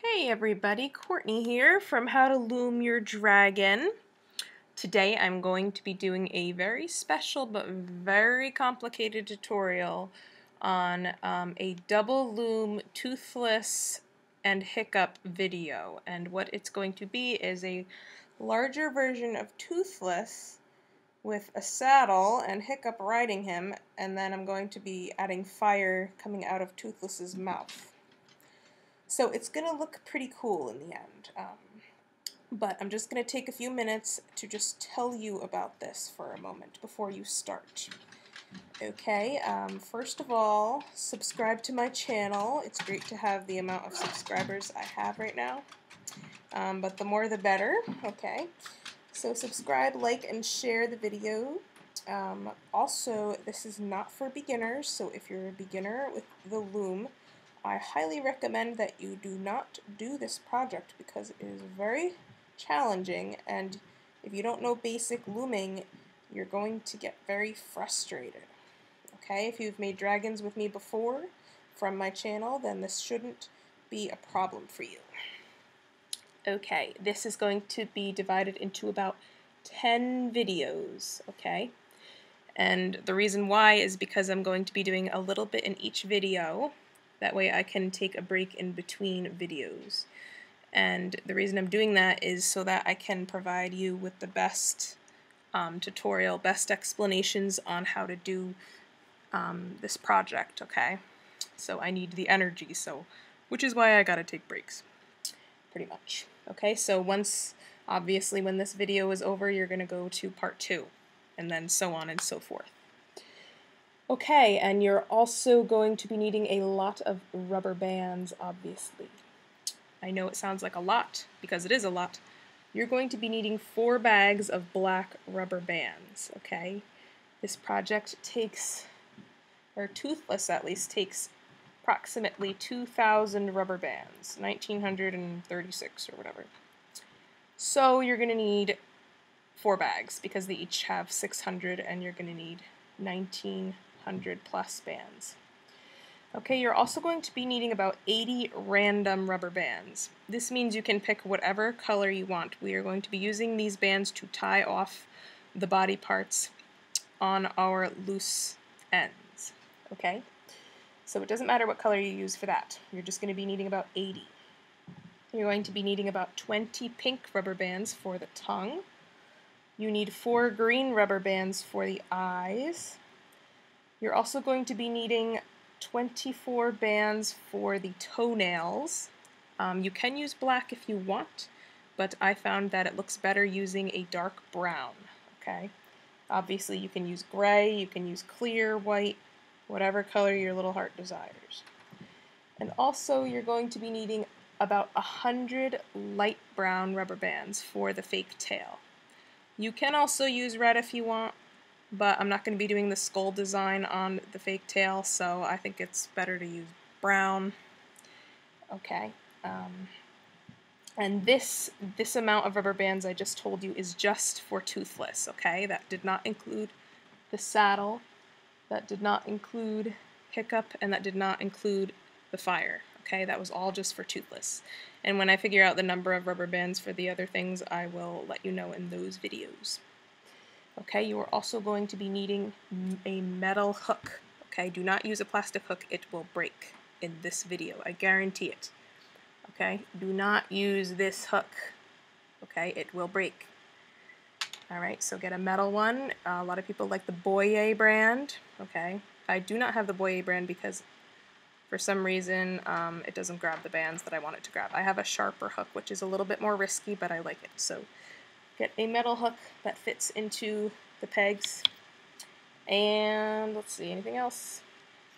Hey everybody, Courtney here from How to Loom Your Dragon. Today I'm going to be doing a very special but very complicated tutorial on a double loom toothless and hiccup video. And what it's going to be is a larger version of Toothless with a saddle and Hiccup riding him, and then I'm going to be adding fire coming out of Toothless's mouth. So it's going to look pretty cool in the end, but I'm just going to take a few minutes to just tell you about this for a moment before you start. Okay, first of all, subscribe to my channel. It's great to have the amount of subscribers I have right now, but the more the better, okay? So subscribe, like, and share the video. Also, this is not for beginners, so if you're a beginner with the loom, I highly recommend that you do not do this project because it is very challenging, and if you don't know basic looming, you're going to get very frustrated. Okay, if you've made dragons with me before from my channel, then this shouldn't be a problem for you. Okay, this is going to be divided into about 10 videos, okay? And the reason why is because I'm going to be doing a little bit in each video. That way I can take a break in between videos. And the reason I'm doing that is so that I can provide you with the best tutorial, best explanations on how to do this project, okay? So I need the energy, which is why I gotta take breaks, pretty much. Okay, so obviously when this video is over, you're gonna go to part 2, and then so on and so forth. Okay, and you're also going to be needing a lot of rubber bands, obviously. I know it sounds like a lot, because it is a lot. You're going to be needing 4 bags of black rubber bands, okay? This project takes, or Toothless at least, takes approximately 2,000 rubber bands, 1,936 or whatever. So you're going to need 4 bags, because they each have 600, and you're going to need 1,900 plus bands. Okay, you're also going to be needing about 80 random rubber bands. This means you can pick whatever color you want. We are going to be using these bands to tie off the body parts on our loose ends. Okay, so it doesn't matter what color you use for that. You're just going to be needing about 80. You're going to be needing about 20 pink rubber bands for the tongue. You need 4 green rubber bands for the eyes. You're also going to be needing 24 bands for the toenails. You can use black if you want, but I found that it looks better using a dark brown, okay? Obviously you can use gray, you can use clear, white, whatever color your little heart desires. And also you're going to be needing about 100 light brown rubber bands for the fake tail. You can also use red if you want, but I'm not going to be doing the skull design on the fake tail, so I think it's better to use brown. Okay, and this amount of rubber bands I just told you is just for Toothless, okay? That did not include the saddle, that did not include Hiccup, and that did not include the fire, okay? That was all just for Toothless. And when I figure out the number of rubber bands for the other things, I will let you know in those videos. Okay, you are also going to be needing a metal hook. Okay, do not use a plastic hook, it will break in this video, I guarantee it. Okay, do not use this hook. Okay, it will break. Alright, so get a metal one. A lot of people like the Boyer brand. Okay, I do not have the Boyer brand because for some reason it doesn't grab the bands that I want it to grab. I have a sharper hook, which is a little bit more risky, but I like it. So get a metal hook that fits into the pegs. And let's see, anything else?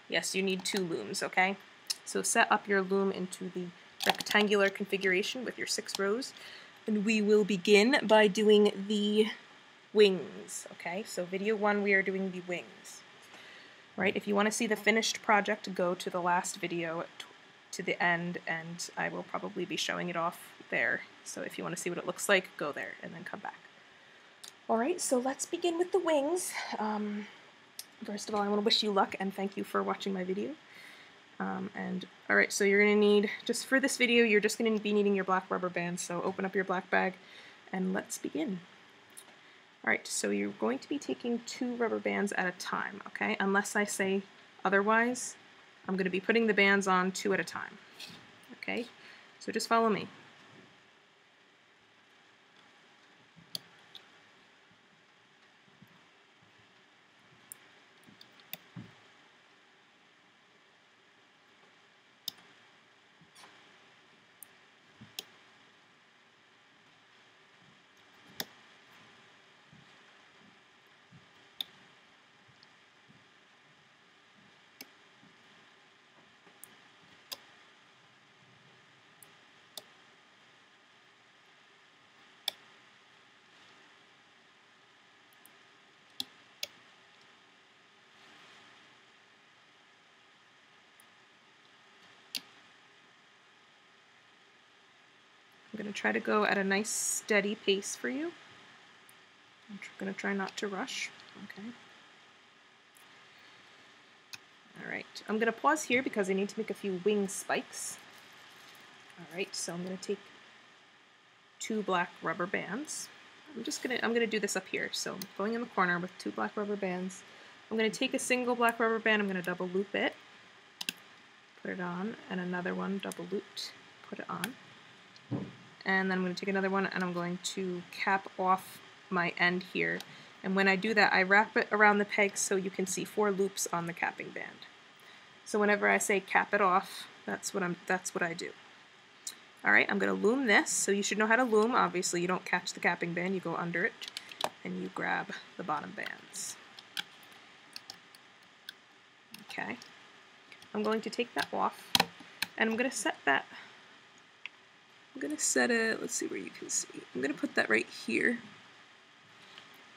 Yes, you need 2 looms, okay? So set up your loom into the rectangular configuration with your 6 rows. And we will begin by doing the wings, okay? So video 1, we are doing the wings. Right, if you want to see the finished project, go to the last video to the end, and I will probably be showing it off there. So if you want to see what it looks like, go there and then come back. Alright, so let's begin with the wings. First of all, I want to wish you luck and thank you for watching my video. Alright, so you're going to need, just for this video, you're just going to be needing your black rubber bands, so open up your black bag and let's begin. Alright, so you're going to be taking 2 rubber bands at a time, okay? Unless I say otherwise, I'm going to be putting the bands on 2 at a time, okay? So just follow me. I'm going to try to go at a nice steady pace for you. I'm going to try not to rush. Okay. Alright, I'm going to pause here because I need to make a few wing spikes. Alright, so I'm going to take 2 black rubber bands. I'm going to do this up here. So I'm going in the corner with 2 black rubber bands. I'm going to take a single black rubber band, I'm going to double loop it, put it on, and another one double looped, put it on. And then I'm going to take another one and I'm going to cap off my end here. And when I do that, I wrap it around the peg so you can see 4 loops on the capping band. So whenever I say cap it off, that's what I do. Alright, I'm going to loom this, so you should know how to loom. Obviously you don't catch the capping band, you go under it and you grab the bottom bands. Okay, I'm going to take that off and I'm going to set that. I'm going to set it, let's see where you can see. I'm going to put that right here.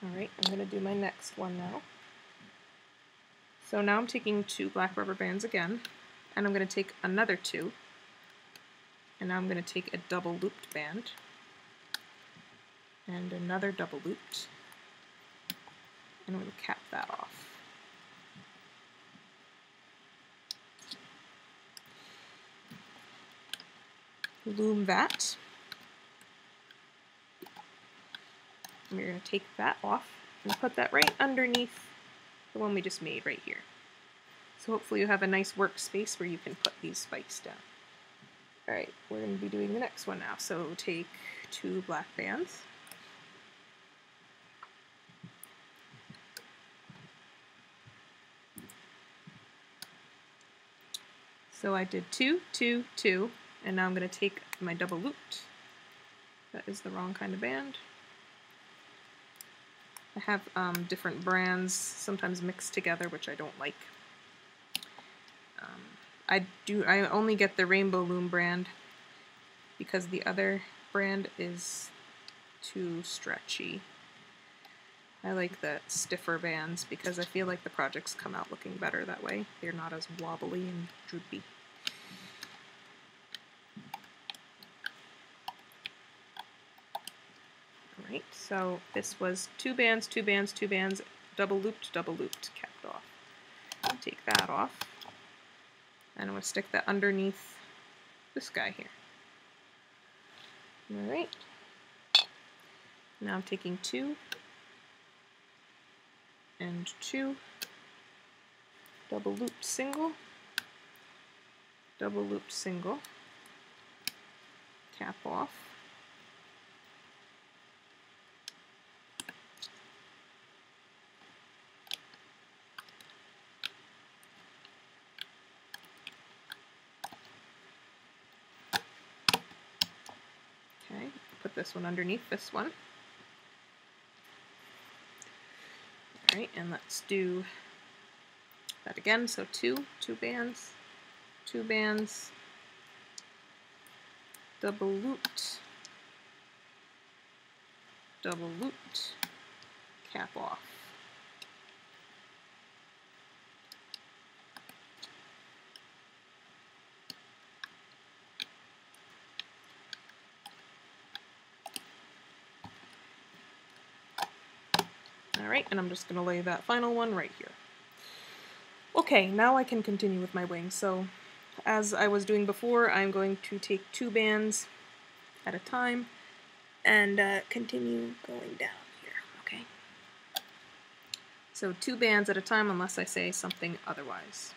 Alright, I'm going to do my next one now. So now I'm taking 2 black rubber bands again, and I'm going to take another 2. And now I'm going to take a double looped band, and another double looped, and I'm going to cap that off. Loom that. And you're going to take that off and put that right underneath the one we just made right here. So hopefully you have a nice workspace where you can put these spikes down. Alright, we're going to be doing the next one now. So take 2 black bands. So I did 2, 2, 2, and now I'm going to take my double looped. That is the wrong kind of band. I have different brands sometimes mixed together, which I don't like. I only get the Rainbow Loom brand because the other brand is too stretchy. I like the stiffer bands because I feel like the projects come out looking better that way. They're not as wobbly and droopy. Alright, so this was 2 bands, 2 bands, 2 bands, double looped, capped off. Take that off, and I'm going to stick that underneath this guy here. Alright, now I'm taking 2 and 2, double looped single, double looped single, cap off, okay, put this one underneath this one. Alright, and let's do that again. So 2 bands, 2 bands, double looped, cap off. Alright, and I'm just going to lay that final one right here. Okay, now I can continue with my wing. So as I was doing before, I'm going to take 2 bands at a time and continue going down here, okay? So 2 bands at a time unless I say something otherwise.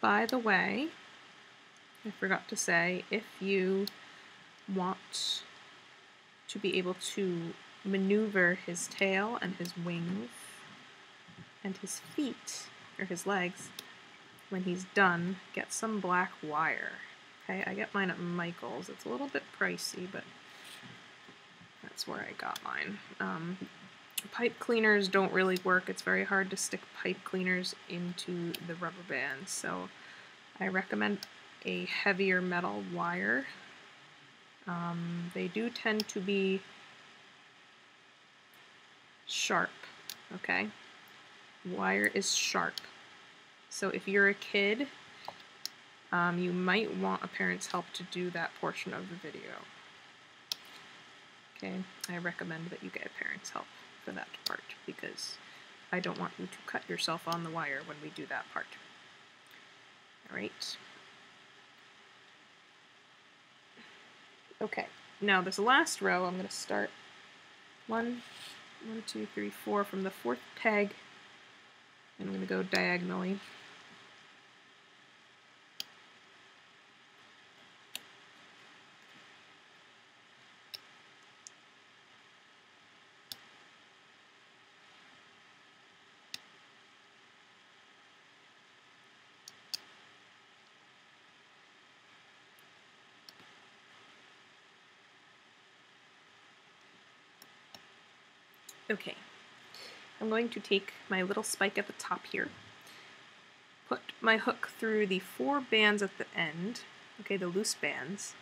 By the way, I forgot to say, if you want to be able to maneuver his tail and his wings and his feet, or his legs, when he's done, get some black wire. Okay, I get mine at Michael's. It's a little bit pricey, but that's where I got mine. Pipe cleaners don't really work. It's very hard to stick pipe cleaners into the rubber bands, so I recommend a heavier metal wire. They do tend to be sharp, okay? Wire is sharp. So if you're a kid, you might want a parent's help to do that portion of the video. Okay, I recommend that you get a parent's help for that part because I don't want you to cut yourself on the wire when we do that part. Alright. Okay, now this last row I'm going to start 1, 2, 3, 4 from the 4th peg, and I'm going to go diagonally. Okay, I'm going to take my little spike at the top here, put my hook through the 4 bands at the end, okay, the loose bands,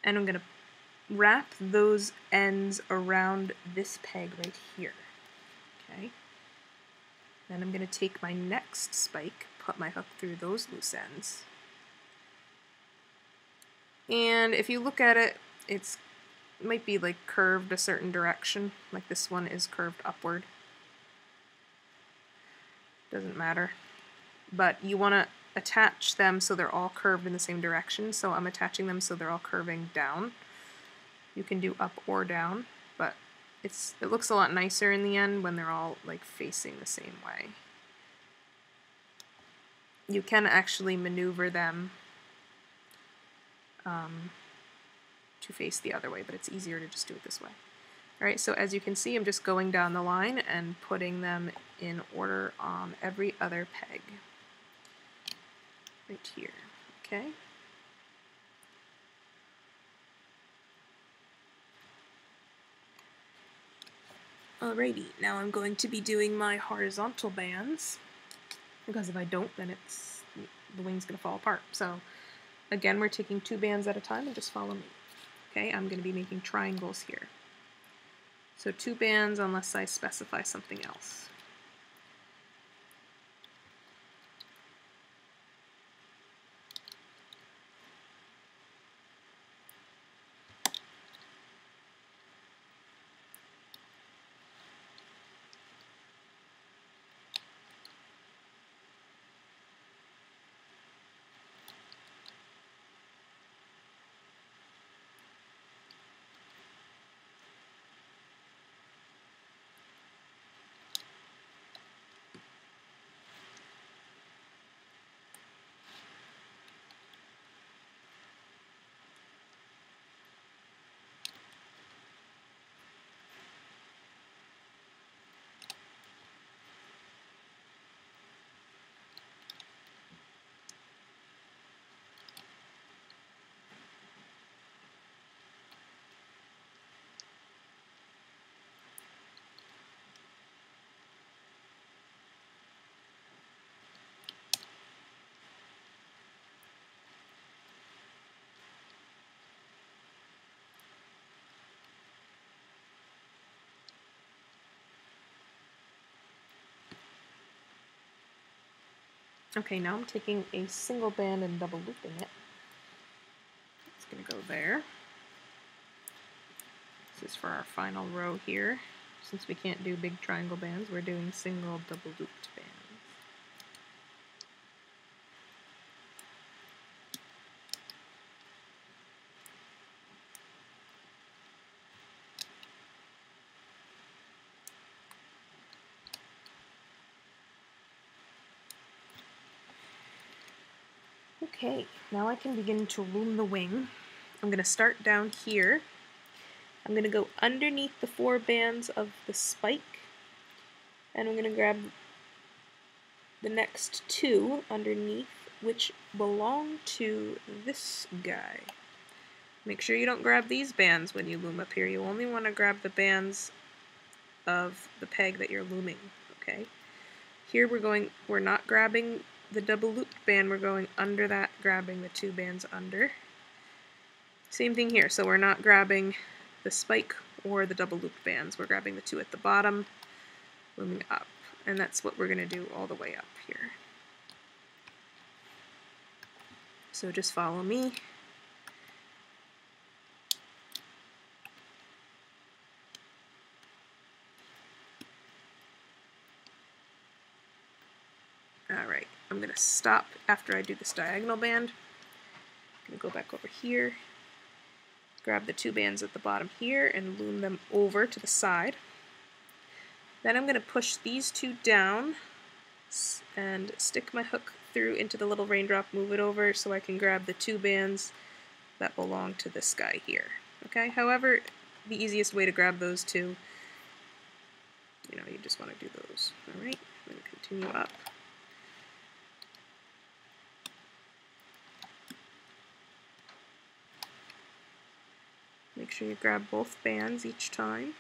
and I'm going to wrap those ends around this peg right here, okay? Then I'm going to take my next spike, put my hook through those loose ends, and if you look at it, it might be like curved a certain direction, like this one is curved upward. Doesn't matter. But you want to attach them so they're all curved in the same direction, so I'm attaching them so they're all curving down. You can do up or down, but it looks a lot nicer in the end when they're all like facing the same way. You can actually maneuver them to face the other way, but it's easier to just do it this way. Alright, so as you can see, I'm just going down the line and putting them in order on every other peg. Right here, okay? Alrighty, now I'm going to be doing my horizontal bands, because if I don't, then the wing's going to fall apart. So again, we're taking 2 bands at a time, and just follow me. Okay, I'm going to be making triangles here. So 2 bands unless I specify something else. Okay, now I'm taking a single band and double looping it. It's going to go there. This is for our final row here. Since we can't do big triangle bands, we're doing single double looped bands. Okay, now I can begin to loom the wing. I'm going to start down here. I'm going to go underneath the 4 bands of the spike, and I'm going to grab the next 2 underneath, which belong to this guy. Make sure you don't grab these bands when you loom up here. You only want to grab the bands of the peg that you're looming, okay? Here we're not grabbing the double looped band, we're going under that, grabbing the 2 bands under. Same thing here, so we're not grabbing the spike or the double looped bands, we're grabbing the 2 at the bottom, looming up, and that's what we're going to do all the way up here. So just follow me. Alright, I'm going to stop after I do this diagonal band. I'm going to go back over here, grab the 2 bands at the bottom here and loom them over to the side. Then I'm going to push these 2 down and stick my hook through into the little raindrop, move it over so I can grab the 2 bands that belong to this guy here. Okay, however, the easiest way to grab those 2, you just want to do those. Alright, I'm going to continue up. Make sure you grab both bands each time.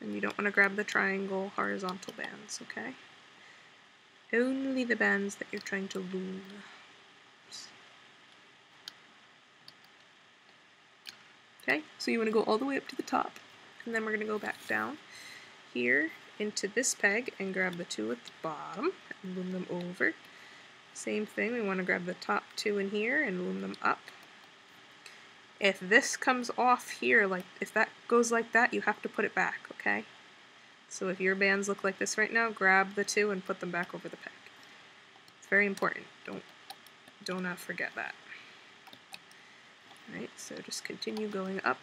And you don't want to grab the triangle horizontal bands, okay? Only the bands that you're trying to loom. Okay, so you want to go all the way up to the top. And then we're going to go back down here into this peg and grab the 2 at the bottom and loom them over. Same thing, we want to grab the top 2 in here and loom them up. If this comes off here, like if that goes like that, you have to put it back, okay? So if your bands look like this right now, grab the 2 and put them back over the peg. It's very important. Don't forget that. Alright, so just continue going up.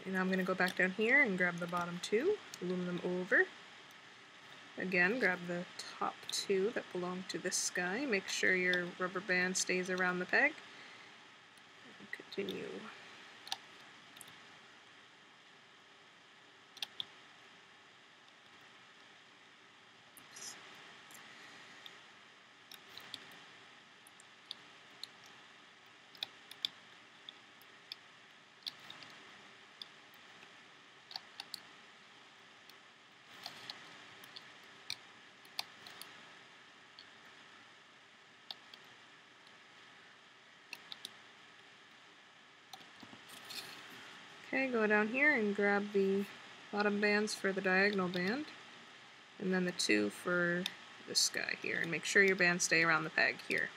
And I'm going to go back down here and grab the bottom 2, loom them over. Again, grab the top 2 that belong to this guy. Make sure your rubber band stays around the peg. And continue. Okay, go down here and grab the bottom bands for the diagonal band, and then the two for this guy here, and make sure your bands stay around the peg here.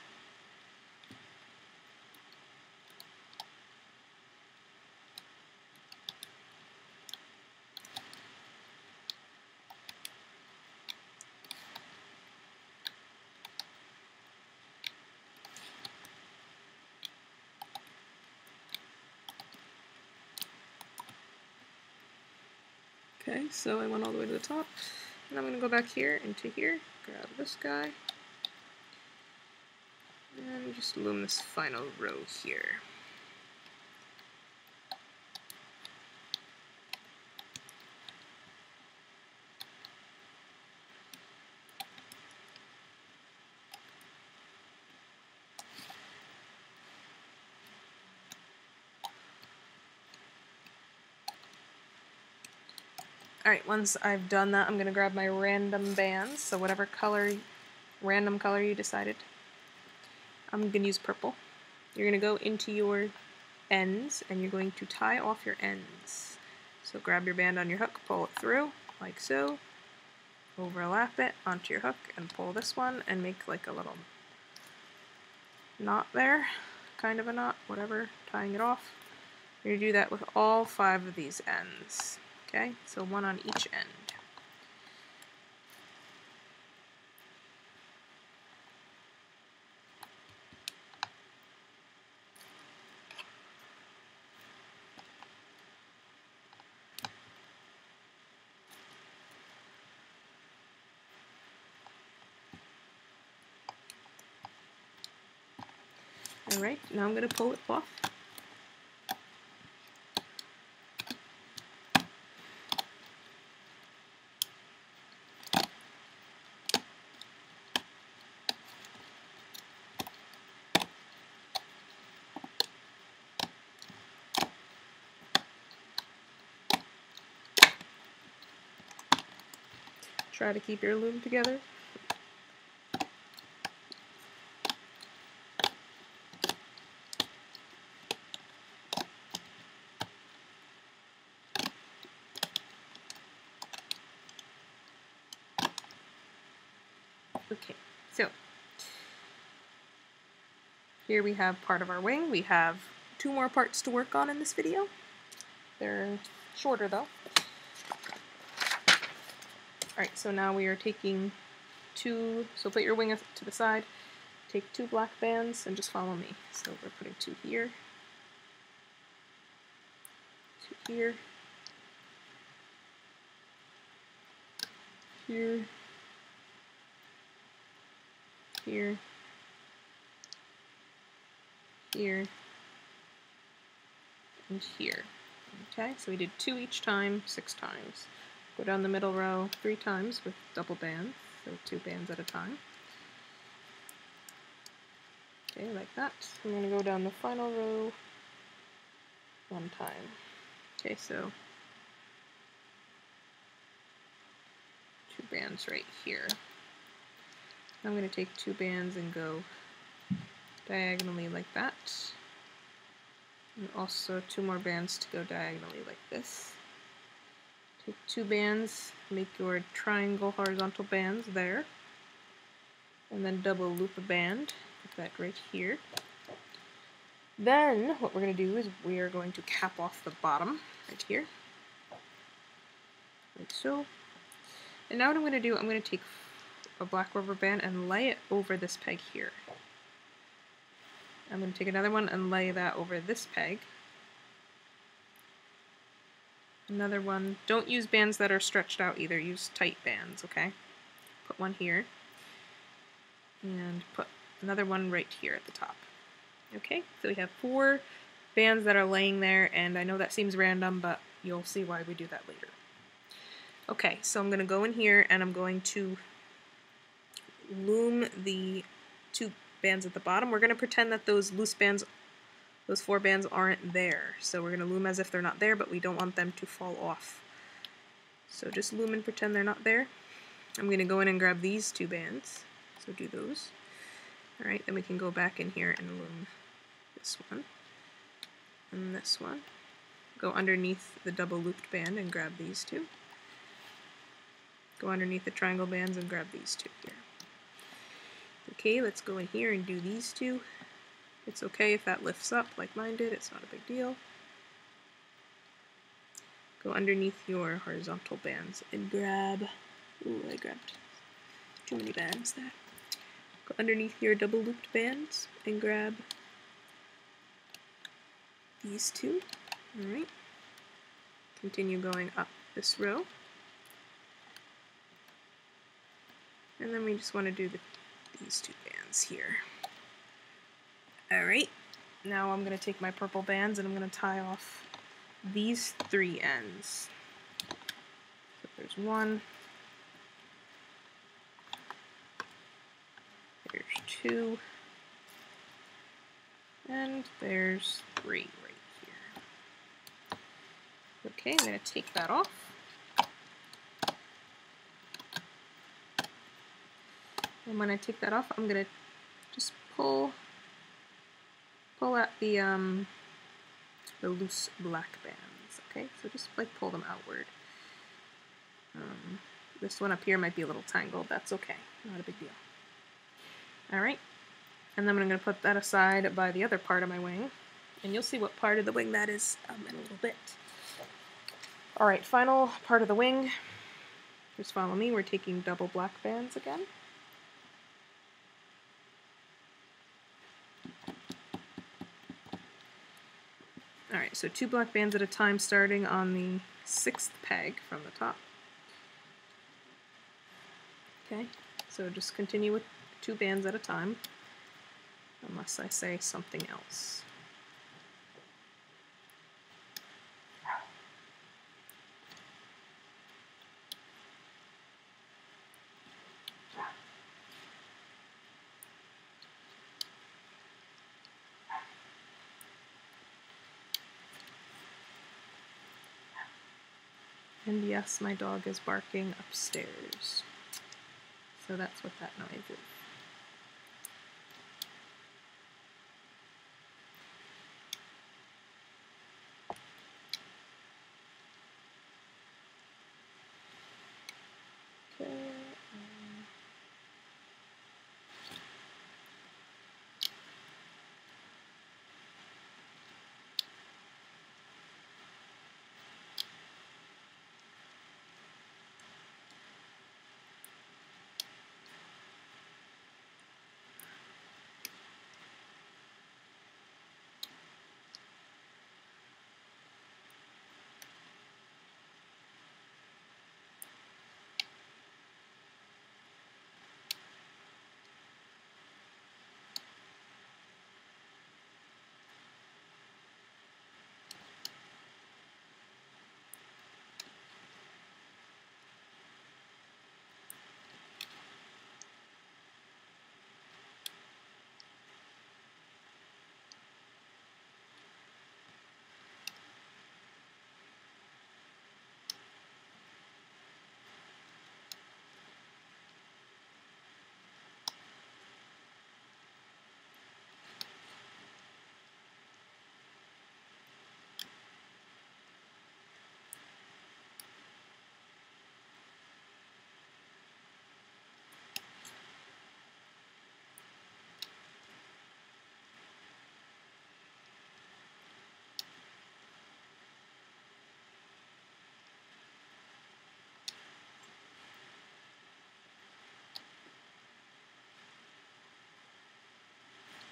Okay, so I went all the way to the top, and I'm going to go back here into here, grab this guy, and just loom this final row here. Alright, once I've done that, I'm going to grab my random bands, so whatever color, random color you decided. I'm going to use purple. You're going to go into your ends, and you're going to tie off your ends. So grab your band on your hook, pull it through, like so, overlap it onto your hook, and pull this one, and make like a little knot there, kind of a knot, whatever, tying it off. You're going to do that with all 5 of these ends. Okay, so one on each end. Alright, now I'm going to pull it off. Try to keep your loom together. Okay, so here we have part of our wing. We have 2 more parts to work on in this video. They're shorter though. Alright, so now we are taking 2, so put your wing to the side, take 2 black bands and just follow me. So we're putting 2 here, 2 here, here, here, here, and here. Okay, so we did 2 each time, 6 times. Go down the middle row 3 times with double bands, so 2 bands at a time. Okay, like that. I'm going to go down the final row 1 time. Okay, so 2 bands right here. I'm going to take 2 bands and go diagonally like that. And also 2 more bands to go diagonally like this. Take 2 bands, make your triangle horizontal bands there. And then double loop a band, put that right here. Then what we're going to do is we are going to cap off the bottom right here. Like so. And now what I'm going to do, I'm going to take a black rubber band and lay it over this peg here. I'm going to take another one and lay that over this peg. Another one. Don't use bands that are stretched out either. Use tight bands, okay? Put one here. And put another one right here at the top. Okay, so we have 4 bands that are laying there, and I know that seems random, but you'll see why we do that later. Okay, so I'm going to go in here and I'm going to loom the 2 bands at the bottom. We're going to pretend that those loose bands, those 4 bands aren't there. So we're going to loom as if they're not there, but we don't want them to fall off. So just loom and pretend they're not there. I'm going to go in and grab these 2 bands. So do those. Alright, then we can go back in here and loom this one. And this one. Go underneath the double looped band and grab these two. Go underneath the triangle bands and grab these two here. Okay, let's go in here and do these two. It's okay if that lifts up like mine did, it's not a big deal. Go underneath your horizontal bands and grab, ooh, I grabbed too many bands there. Go underneath your double looped bands and grab these two. Alright. Continue going up this row. And then we just want to do these two bands here. Alright, now I'm going to take my purple bands and I'm going to tie off these three ends. So there's one, there's two, and there's three right here. Okay, I'm going to take that off. And when I take that off, I'm going to just pull at the loose black bands, okay? So just like pull them outward. This one up here might be a little tangled, that's okay, not a big deal. Alright, and then I'm going to put that aside by the other part of my wing, and you'll see what part of the wing that is in a little bit. Alright, final part of the wing. Just follow me, we're taking double black bands again. Alright, so 2 black bands at a time starting on the 6th peg from the top. Okay, so just continue with 2 bands at a time, unless I say something else. And yes, my dog is barking upstairs. So that's what that noise is. Okay.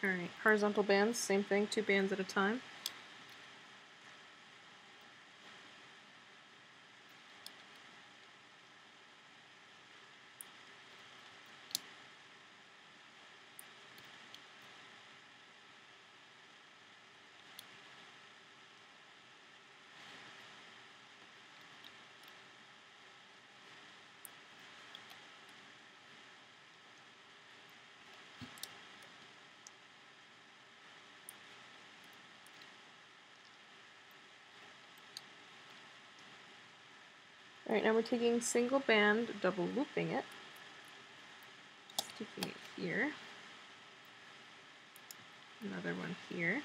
Alright, horizontal bands, same thing, 2 bands at a time. Alright, now we're taking single band, double looping it, sticking it here, another one here,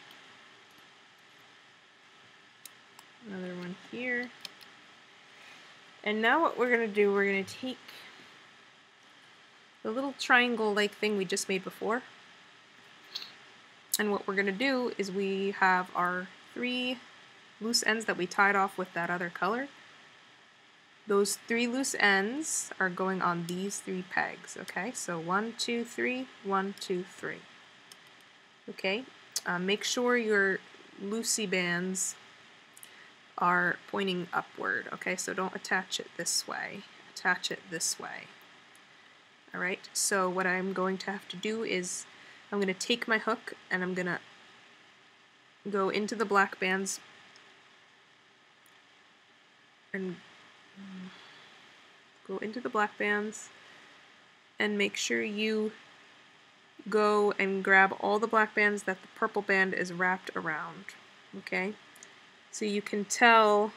Another one here. And now what we're going to do, we're going to take the little triangle-like thing we just made before. And what we're going to do is we have our 3 loose ends that we tied off with that other color. Those 3 loose ends are going on these 3 pegs, okay? So 1, 2, 3, 1, 2, 3. Okay? Make sure your loosey bands are pointing upward, okay? So don't attach it this way. Attach it this way. Alright, so what I'm going to have to do is I'm going to take my hook and I'm going to go into the black bands and make sure you go and grab all the black bands that the purple band is wrapped around, okay? So you can tell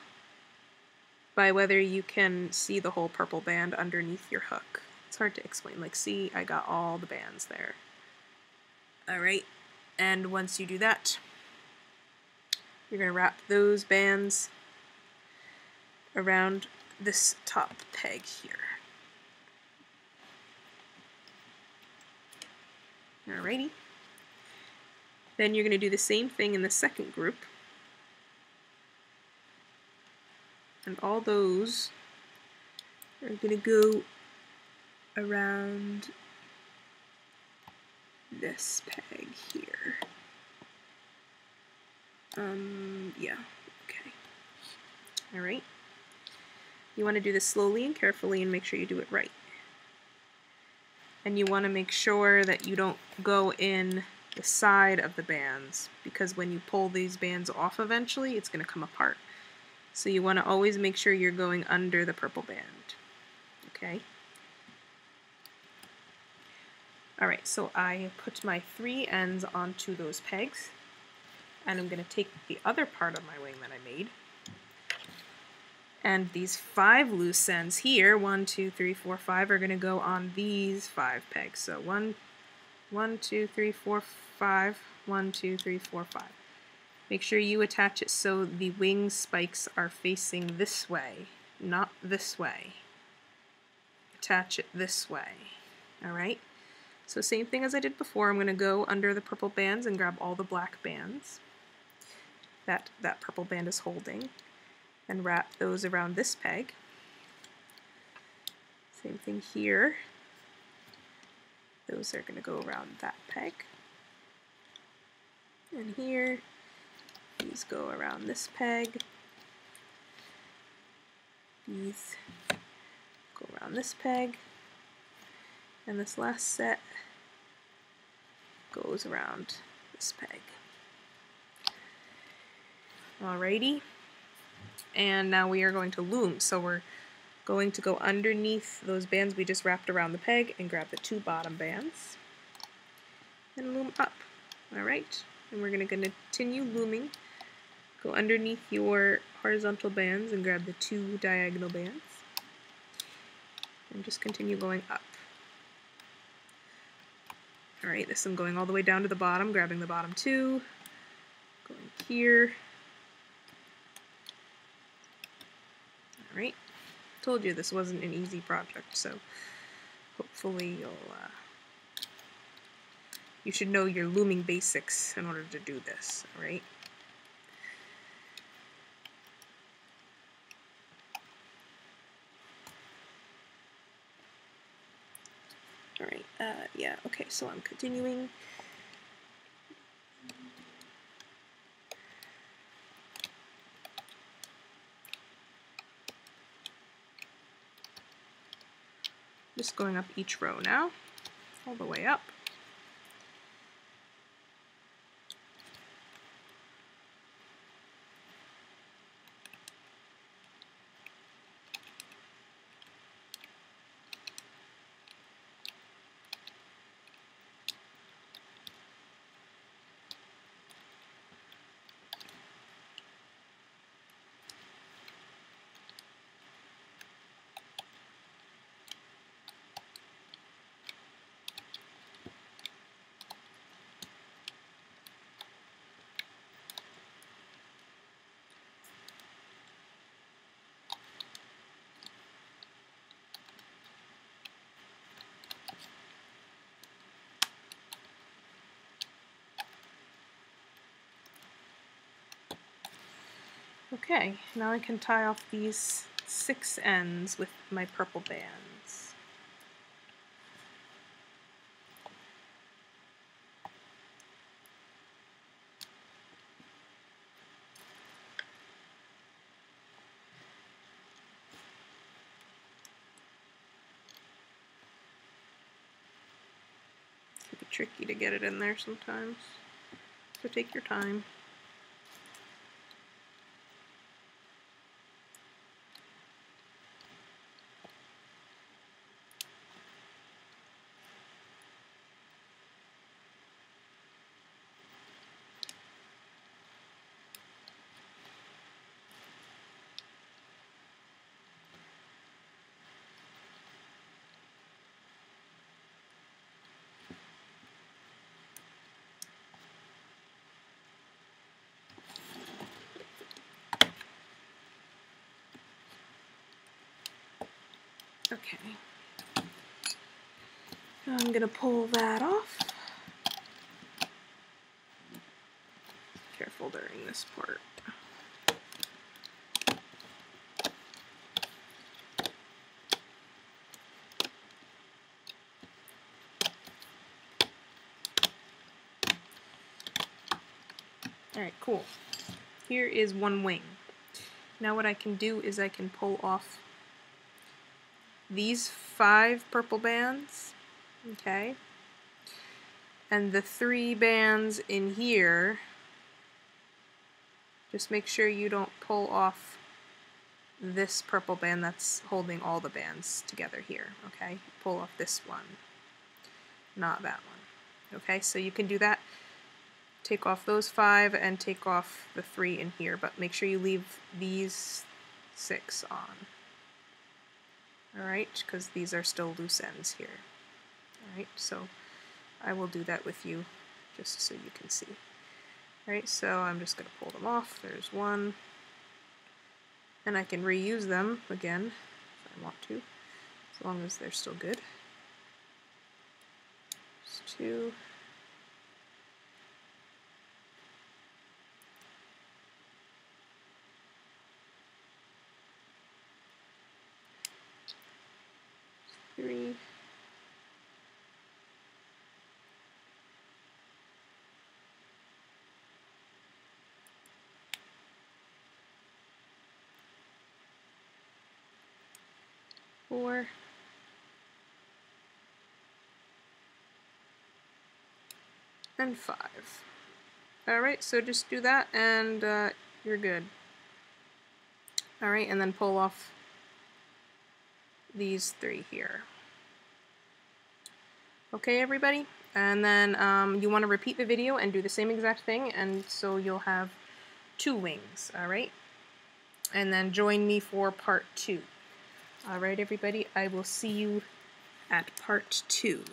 by whether you can see the whole purple band underneath your hook. It's hard to explain. Like, see, I got all the bands there. Alright, and once you do that, you're going to wrap those bands around this top peg here. Alrighty. Then you're going to do the same thing in the second group. And all those are going to go around this peg here. Yeah, okay. Alright. You want to do this slowly and carefully and make sure you do it right. And you want to make sure that you don't go in the side of the bands, because when you pull these bands off eventually, it's going to come apart. So you want to always make sure you're going under the purple band. Okay? Alright, so I put my 3 ends onto those pegs, and I'm going to take the other part of my wing that I made, and these 5 loose ends here, 1, 2, 3, 4, 5, are going to go on these 5 pegs. So 1, 2, 3, 4, 5, 1, 2, 3, 4, 5. Make sure you attach it so the wing spikes are facing this way, not this way. Attach it this way. Alright? So same thing as I did before, I'm going to go under the purple bands and grab all the black bands that purple band is holding, and wrap those around this peg. Same thing here. Those are going to go around that peg. And here, these go around this peg. These go around this peg. And this last set goes around this peg. Alrighty. And now we are going to loom. So we're going to go underneath those bands we just wrapped around the peg and grab the 2 bottom bands and loom up. Alright, and we're going to continue looming. Go underneath your horizontal bands and grab the 2 diagonal bands and just continue going up. Alright, this I'm going all the way down to the bottom, grabbing the bottom 2, going here. Alright, told you this wasn't an easy project, so hopefully you should know your looming basics in order to do this, alright? Alright, yeah, okay, so I'm continuing. Just going up each row now, all the way up. Okay, now I can tie off these 6 ends with my purple bands. It can be tricky to get it in there sometimes, so take your time. Okay, now I'm going to pull that off. Careful during this part. Alright, cool. Here is one wing. Now what I can do is I can pull off these 5 purple bands, okay, and the 3 bands in here. Just make sure you don't pull off this purple band that's holding all the bands together here, okay? Pull off this one, not that one. Okay, so you can do that. Take off those 5 and take off the 3 in here, but make sure you leave these 6 on. Alright, because these are still loose ends here. Alright, so I will do that with you just so you can see. Alright, so I'm just going to pull them off. There's one. And I can reuse them again if I want to, as long as they're still good. There's 2. There's 3. Four. And 5. Alright, so just do that and you're good. Alright, and then pull off these 3 here. Okay, everybody? And then you want to repeat the video and do the same exact thing, and so you'll have 2 wings, alright? And then join me for part 2. Alright, everybody, I will see you at part 2.